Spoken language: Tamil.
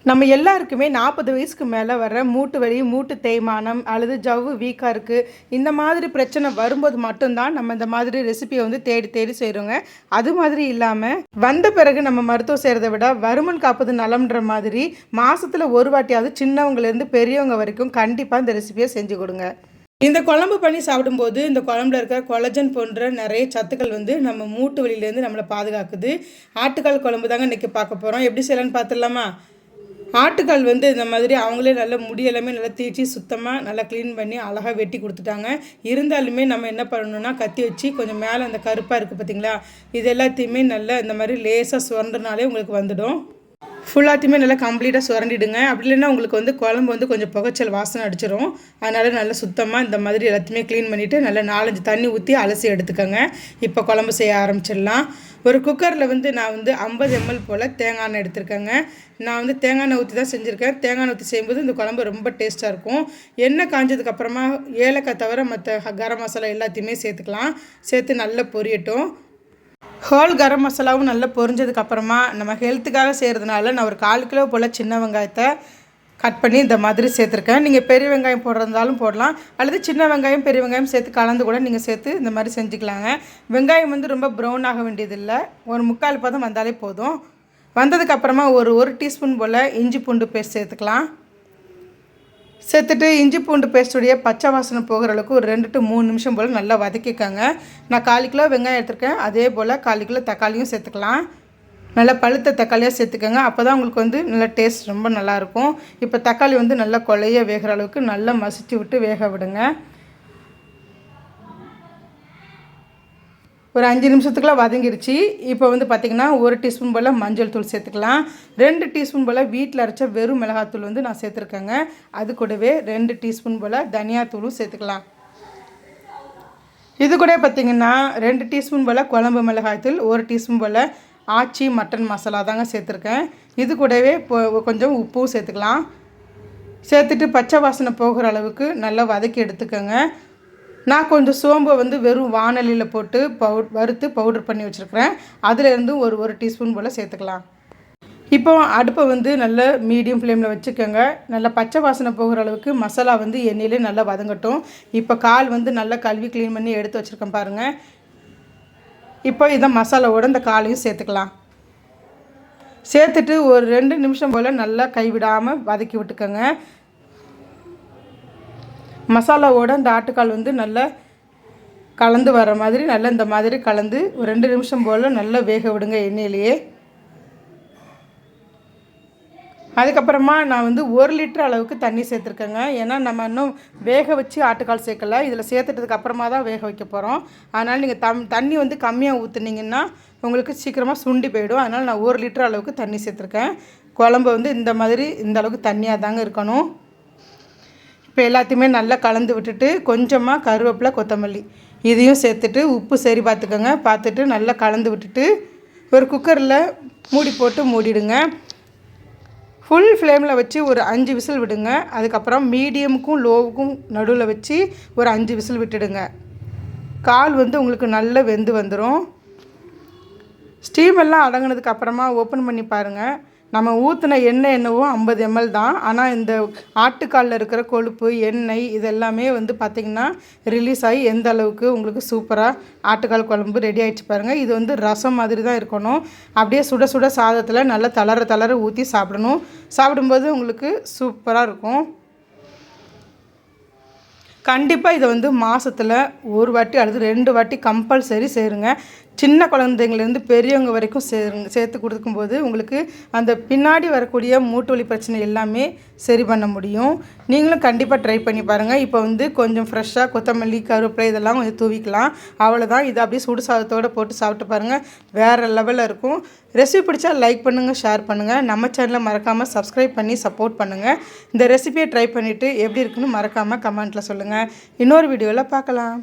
நம்ம எல்லாருக்குமே 40 வயசுக்கு மேலே வர மூட்டு வலி, மூட்டு தேய்மானம் அல்லது ஜவ்வு வீக்காக இருக்குது. இந்த மாதிரி பிரச்சனை வரும்போது மட்டும்தான் நம்ம இந்த மாதிரி ரெசிபியை தேடி தேடி செய்கிறோங்க. அது மாதிரி இல்லாமல் வந்த பிறகு நம்ம மருத்துவம் செய்கிறத விட வருமன் காப்பது நலம்ன்ற மாதிரி மாதத்தில் ஒரு வாட்டியாவது சின்னவங்கலேருந்து பெரியவங்க வரைக்கும் கண்டிப்பாக இந்த ரெசிபியை செஞ்சு கொடுங்க. இந்த குழம்பு பண்ணி சாப்பிடும்போது இந்த குழம்புல இருக்கிற கொலஜன் போன்ற நிறைய சத்துக்கள் நம்ம மூட்டு வலியிலேருந்து நம்மளை பாதுகாக்குது. ஆட்டுக்கால் குழம்பு தாங்க இன்றைக்கி பார்க்க போகிறோம். எப்படி செய்யலான்னு பார்த்துடலாமா? ஆட்டுக்கால் இந்த மாதிரி அவங்களே நல்ல முடியெல்லாமே நல்லா தேய்ச்சி சுத்தமாக நல்லா க்ளீன் பண்ணி அழகாக வெட்டி கொடுத்துட்டாங்க. இருந்தாலுமே நம்ம என்ன பண்ணணும்னா கத்தி வச்சு கொஞ்சம் மேலே அந்த கருப்பாக இருக்குது பார்த்திங்களா, இது எல்லாத்தையுமே நல்லா இந்த மாதிரி லேசாக சுரண்டுனாலே உங்களுக்கு வந்துடும். ஃபுல்லாத்தையுமே நல்லா கம்ப்ளீட்டாக சுரண்டிடுங்க. அப்படி இல்லைன்னா உங்களுக்கு குழம்பு கொஞ்சம் புகைச்சல் வாசனை அடிச்சிடும். அதனால் நல்லா சுத்தமாக இந்த மாதிரி எல்லாத்தையுமே க்ளீன் பண்ணிவிட்டு நல்லா 4-5 தண்ணி ஊற்றி அலசி எடுத்துக்கோங்க. இப்போ குழம்பு செய்ய ஆரம்பிச்சிடலாம். ஒரு குக்கரில் நான் 50 ml போல் தேங்காய் எண்ணெய் எடுத்துருக்கேங்க. நான் தேங்காய் எண்ணெய் ஊற்றி தான் செஞ்சுருக்கேன். தேங்காய் எண்ணெய் ஊற்றி செய்யும்போது இந்த குழம்பு ரொம்ப டேஸ்ட்டாக இருக்கும். எண்ணெய் காஞ்சதுக்கப்புறமா ஏலக்காய் தவிர மற்ற கரம் மசாலா எல்லாத்தையுமே சேர்த்துக்கலாம். சேர்த்து நல்லா பொரியட்டும். ஹோல் கரம் மசாலாவும் நல்லா பொரிஞ்சதுக்கப்புறமா நம்ம ஹெல்த்துக்காக செய்கிறதுனால நான் ஒரு 1/4 கிலோ போல் சின்ன வெங்காயத்தை கட் பண்ணி இந்த மாதிரி சேர்த்துருக்கேன். நீங்கள் பெரிய வெங்காயம் போடுறதாலும் போடலாம், அல்லது சின்ன வெங்காயம் பெரிய வெங்காயம் சேர்த்து கலந்து கூட நீங்கள் சேர்த்து இந்த மாதிரி செஞ்சுக்கலாங்க. வெங்காயம் ரொம்ப ப்ரௌன் ஆக வேண்டியதில்லை, ஒரு 3/4 பதம் வந்தாலே போதும். வந்ததுக்கப்புறமா ஒரு டீஸ்பூன் போல் இஞ்சி பூண்டு பேஸ்ட் சேர்த்துக்கலாம். சேர்த்துட்டு இஞ்சி பூண்டு பேஸ்ட்டுடைய பச்சை வாசனை போகிற அளவுக்கு ஒரு 2 to 3 நிமிஷம் போல் நல்லா வதக்கிக்கோங்க. நான் 1/4 கிலோ வெங்காயம் எடுத்துருக்கேன், அதே போல் 1/4 கிலோ தக்காளியும் சேர்த்துக்கலாம். நல்லா பழுத்த தக்காளியாக சேர்த்துக்கோங்க. அப்போ தான் உங்களுக்கு நல்லா டேஸ்ட் ரொம்ப நல்லாயிருக்கும். இப்போ தக்காளி நல்லா கொலைய வேகிற அளவுக்கு நல்லா மசிச்சு விட்டு வேக விடுங்க. ஒரு 5 நிமிஷத்துக்குலாம் வதங்கிருச்சு. இப்போ பார்த்திங்கன்னா 1 டீஸ்பூன் போல் மஞ்சள் தூள் சேர்த்துக்கலாம். 2 டீஸ்பூன் போல் வீட்டில் அரைச்ச வெறும் மிளகாத்தூள் நான் சேர்த்துருக்கேங்க. அது கூடவே 2 டீஸ்பூன் போல் தனியாத்தூளும் சேர்த்துக்கலாம். இது கூட பார்த்திங்கன்னா 2 டீஸ்பூன் போல் குழம்பு மிளகாய்த்தூள், 1 டீஸ்பூன் போல் ஆச்சி மட்டன் மசாலா தாங்க சேர்த்துருக்கேன். இது கூடவே கொஞ்சம் உப்பும் சேர்த்துக்கலாம். சேர்த்துட்டு பச்சை வாசனை போகிற அளவுக்கு நல்லா வதக்கி எடுத்துக்கோங்க. நான் கொஞ்சம் சோம்பை வெறும் வாணலியில் போட்டு வறுத்து பவுடர் பண்ணி வச்சுருக்கிறேன். அதிலேருந்து ஒரு டீஸ்பூன் போல் சேர்த்துக்கலாம். இப்போ அடுப்பை நல்ல மீடியம் ஃப்ளேமில் வச்சுக்கோங்க. நல்லா பச்சை வாசனை போகிற அளவுக்கு மசாலா எண்ணெயிலே நல்லா வதங்கட்டும். இப்போ கால் நல்லா கழுவி க்ளீன் பண்ணி எடுத்து வச்சுருக்கேன் பாருங்கள். இப்போ இதை மசாலாவோட இந்த காலையும் சேர்த்துக்கலாம். சேர்த்துட்டு ஒரு 2 நிமிஷம் போல் நல்லா கைவிடாமல் வதக்கி விட்டுக்கோங்க. மசாலாவோட இந்த ஆட்டுக்கால் நல்லா கலந்து வர மாதிரி நல்லா இந்த மாதிரி கலந்து ஒரு 2 நிமிஷம் போல் நல்லா வேக விடுங்க எண்ணெயிலேயே. அதுக்கப்புறமா நான் 1 லிட்டர் அளவுக்கு தண்ணி சேர்த்துருக்கேங்க. ஏன்னா நம்ம இன்னும் வேக வச்சு ஆட்டுக்கால் சேர்க்கலை, இதில் சேர்த்துட்டதுக்கு அப்புறமா தான் வேக வைக்க போகிறோம். அதனால் நீங்கள் தண்ணி கம்மியாக ஊற்றுனீங்கன்னா உங்களுக்கு சீக்கிரமாக சுண்டி போயிடும். அதனால் நான் 1 லிட்டர் அளவுக்கு தண்ணி சேர்த்துருக்கேன். குழம்பு இந்த மாதிரி இந்த அளவுக்கு தண்ணியாக தாங்க இருக்கணும். இப்போ எல்லாத்தையுமே நல்லா கலந்து விட்டுட்டு கொஞ்சமாக கருவேப்பிலை, கொத்தமல்லி இதையும் சேர்த்துட்டு உப்பு சரி பார்த்துக்கோங்க. பார்த்துட்டு நல்லா கலந்து விட்டுட்டு ஒரு குக்கரில் மூடி போட்டு மூடிடுங்க. ஃபுல் ஃப்ளேமில் வச்சு ஒரு 5 விசில் விடுங்க. அதுக்கப்புறம் மீடியமுக்கும் லோவுக்கும் நடுவில் வச்சு ஒரு 5 விசில் விட்டுடுங்க. கால் உங்களுக்கு நல்லா வெந்து வந்துடும். ஸ்டீம் எல்லாம் அடங்கினதுக்கு அப்புறமா ஓப்பன் பண்ணி பாருங்கள். நம்ம ஊற்றின எண்ணெய் என்னவோ 50 ml தான். ஆனால் இந்த ஆட்டுக்காலில் இருக்கிற கொழுப்பு எண்ணெய் இதெல்லாமே பார்த்திங்கன்னா ரிலீஸ் ஆகி எந்த அளவுக்கு உங்களுக்கு சூப்பராக ஆட்டுக்கால் குழம்பு ரெடி ஆகிடுச்சு பாருங்கள். இது ரசம் மாதிரி தான் இருக்கணும். அப்படியே சுட சுட சாதத்தில் நல்லா தளர ஊற்றி சாப்பிடணும். சாப்பிடும்போது உங்களுக்கு சூப்பராக இருக்கும். கண்டிப்பாக இதை மாதத்தில் 1 வாட்டி அல்லது 2 வாட்டி கம்பல்சரி சேருங்க. சின்ன குழந்தைங்கலேருந்து பெரியவங்க வரைக்கும் சேர்த்து கொடுக்கும்போது உங்களுக்கு அந்த பின்னாடி வரக்கூடிய மூட்டு வலி பிரச்சனை எல்லாமே சரி பண்ண முடியும். நீங்களும் கண்டிப்பாக ட்ரை பண்ணி பாருங்கள். இப்போ கொஞ்சம் ஃப்ரெஷ்ஷாக கொத்தமல்லி, கருவேப்பிலை இதெல்லாம் கொஞ்சம் தூவிக்கலாம். அவ்வளோதான். இதை அப்படியே சுடு சாதத்தோடு போட்டு சாப்பிட்டு பாருங்கள், வேறு லெவலில் இருக்கும். ரெசிபி பிடிச்சா லைக் பண்ணுங்கள், ஷேர் பண்ணுங்கள். நம்ம சேனலை மறக்காமல் சப்ஸ்கிரைப் பண்ணி சப்போர்ட் பண்ணுங்கள். இந்த ரெசிபியை ட்ரை பண்ணிவிட்டு எப்படி இருக்குன்னு மறக்காமல் கமெண்ட்டில் சொல்லுங்கள். இன்னொரு வீடியோவில் பார்க்கலாம்.